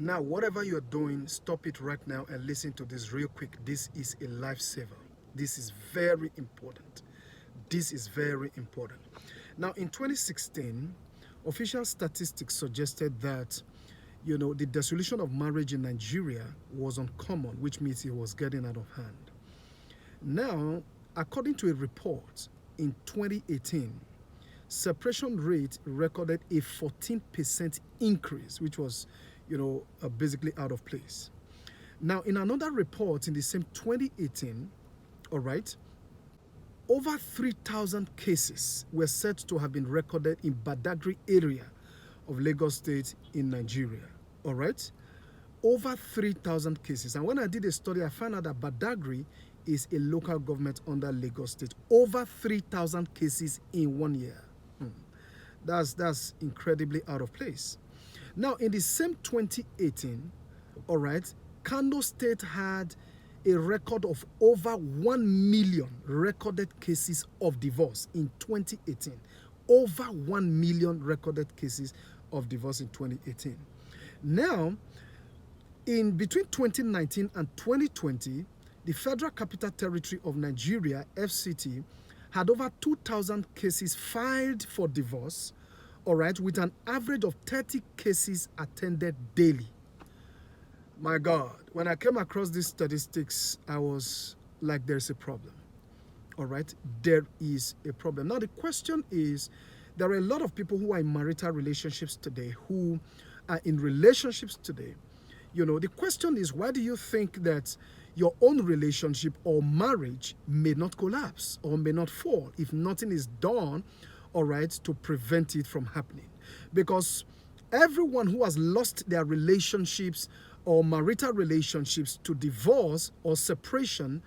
Now, whatever you're doing, stop it right now and listen to this real quick. This is a lifesaver. This is very important. This is very important. Now, in 2016, official statistics suggested that, the dissolution of marriage in Nigeria was uncommon, which means it was getting out of hand. Now, according to a report in 2018, separation rate recorded a 14% increase, which was, basically out of place. Now, in another report in the same 2018, all right, over 3,000 cases were said to have been recorded in Badagry area of Lagos State in Nigeria, all right? Over 3,000 cases. And when I did a study, I found out that Badagry is a local government under Lagos State. Over 3,000 cases in 1 year. That's incredibly out of place. Now, in the same 2018, all right, Kano State had a record of over 1 million recorded cases of divorce in 2018. Over 1 million recorded cases of divorce in 2018. Now, in between 2019 and 2020, the Federal Capital Territory of Nigeria, FCT, had over 2,000 cases filed for divorce, all right, with an average of 30 cases attended daily. My God, when I came across these statistics, I was like, there's a problem. All right, there is a problem. Now, the question is, there are a lot of people who are in marital relationships today, who are in relationships today. The question is, why do you think that your own relationship or marriage may not collapse or may not fall if nothing is done, all right, to prevent it from happening? Because everyone who has lost their relationships or marital relationships to divorce or separation,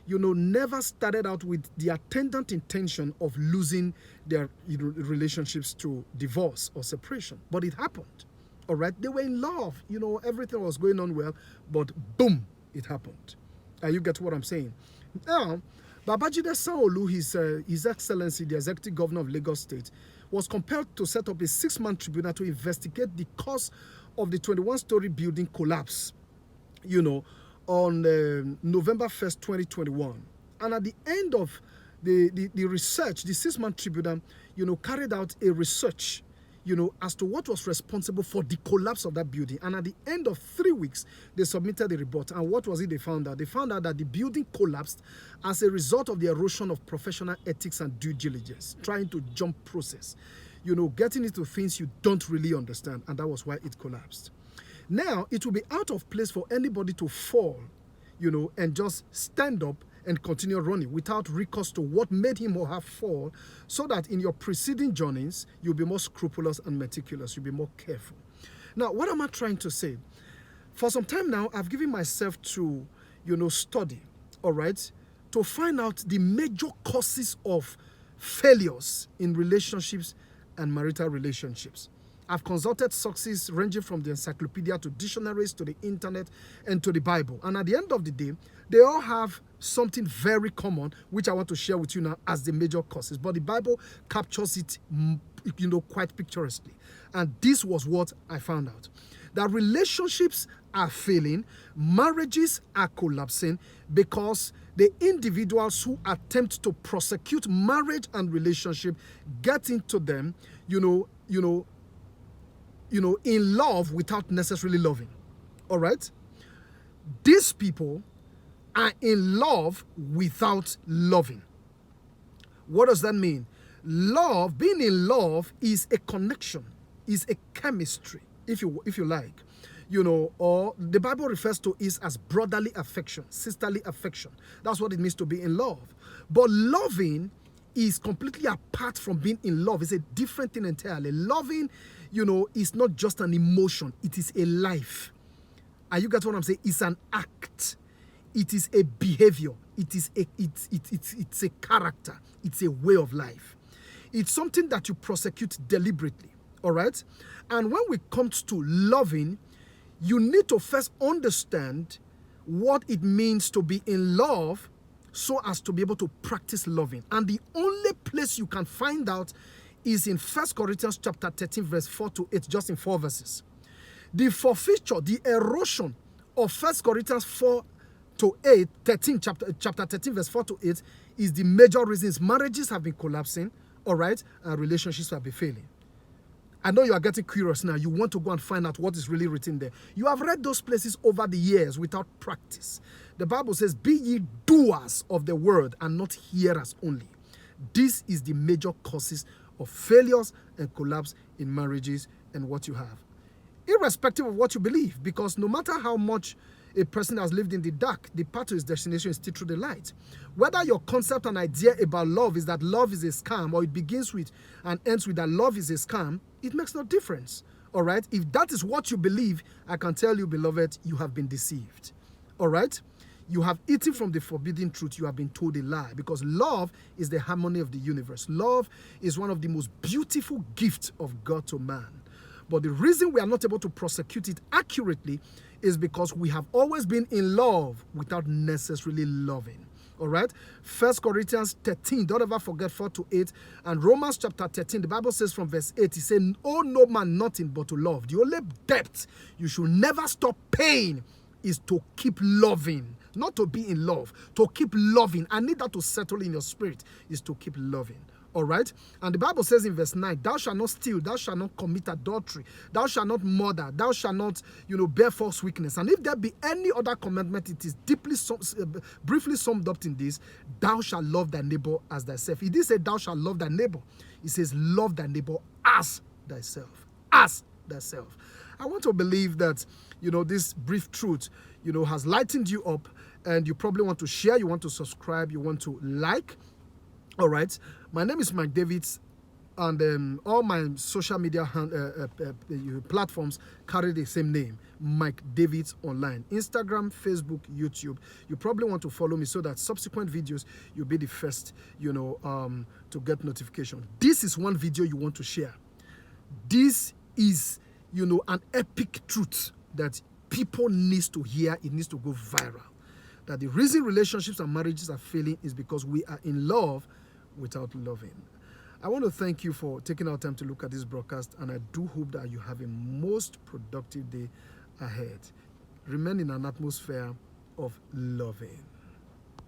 never started out with the attendant intention of losing their relationships to divorce or separation. But it happened, all right? They were in love, everything was going on well, but boom, it happened. You get what I'm saying? Now, Babajide Sanwo-Olu, His Excellency, the Executive Governor of Lagos State, was compelled to set up a 6-man tribunal to investigate the cause of the 21-story building collapse, on November 1st, 2021. And at the end of the research, the 6-man tribunal, carried out a research, as to what was responsible for the collapse of that building. And at the end of 3 weeks, they submitted the report. And what was it they found out? They found out that the building collapsed as a result of the erosion of professional ethics and due diligence, trying to jump process, getting into things you don't really understand. And that was why it collapsed. Now, it will be out of place for anybody to fall, and just stand up and continue running without recourse to what made him or her fall, so that in your preceding journeys, you'll be more scrupulous and meticulous. You'll be more careful. Now, what am I trying to say? For some time now, I've given myself to, study, all right, to find out the major causes of failures in relationships and marital relationships. I've consulted sources ranging from the encyclopedia to dictionaries to the internet and to the Bible. And at the end of the day, they all have something very common, which I want to share with you now as the major causes. But the Bible captures it, quite picturesquely. And this was what I found out. That relationships are failing, marriages are collapsing because the individuals who attempt to prosecute marriage and relationship get into them, in love without necessarily loving. All right? These people are in love without loving. What does that mean? Love, being in love, is a connection, is a chemistry, if you like. Or the Bible refers to it as brotherly affection, sisterly affection. That's what it means to be in love. But loving is completely apart from being in love. It's a different thing entirely. Loving, is not just an emotion. It is a life. And you get what I'm saying? It's an act. It is a behavior. It's a character. It's a way of life. It's something that you prosecute deliberately. All right? And when we come to loving, you need to first understand what it means to be in love so as to be able to practice loving. And the only place you can find out is in 1 Corinthians chapter 13, verse 4 to 8, just in 4 verses. The forfeiture, the erosion of 1 Corinthians 4 to 8, 13, chapter 13, verse 4 to 8, is the major reasons marriages have been collapsing, all right, and relationships have been failing. I know you are getting curious now. You want to go and find out what is really written there. You have read those places over the years without practice. The Bible says, be ye doers of the word and not hearers only. This is the major causes of failures and collapse in marriages and what you have. Irrespective of what you believe, because no matter how much a person has lived in the dark, the path to his destination is still through the light. Whether your concept and idea about love is that love is a scam, or it begins with and ends with that love is a scam, it makes no difference. All right? If that is what you believe, I can tell you, beloved, you have been deceived. All right? You have eaten from the forbidden truth. You have been told a lie, because love is the harmony of the universe. Love is one of the most beautiful gifts of God to man. But the reason we are not able to prosecute it accurately is because we have always been in love without necessarily loving. All right? 1 Corinthians 13, don't ever forget 4 to 8. And Romans chapter 13, the Bible says from verse 8, it says, "Oh, no man nothing but to love." The only debt you should never stop paying is to keep loving. Not to be in love, to keep loving. I need that to settle in your spirit, is to keep loving. All right? And the Bible says in verse 9, "Thou shalt not steal, thou shalt not commit adultery, thou shalt not murder, thou shalt not, bear false witness." And if there be any other commandment, it is briefly summed up in this: "Thou shalt love thy neighbor as thyself." He didn't say thou shalt love thy neighbor. He says love thy neighbor as thyself. As thyself. I want to believe that, this brief truth, has lightened you up, and you probably want to share, you want to subscribe, you want to like. All right. My name is Mike Davids, and all my social media platforms carry the same name, Mike Davids Online. Instagram, Facebook, YouTube. You probably want to follow me so that subsequent videos, you'll be the first, to get notification. This is one video you want to share. This is, an epic truth that people need to hear. It needs to go viral. That the reason relationships and marriages are failing is because we are in love without loving. I want to thank you for taking our time to look at this broadcast, and I do hope that you have a most productive day ahead. Remain in an atmosphere of loving.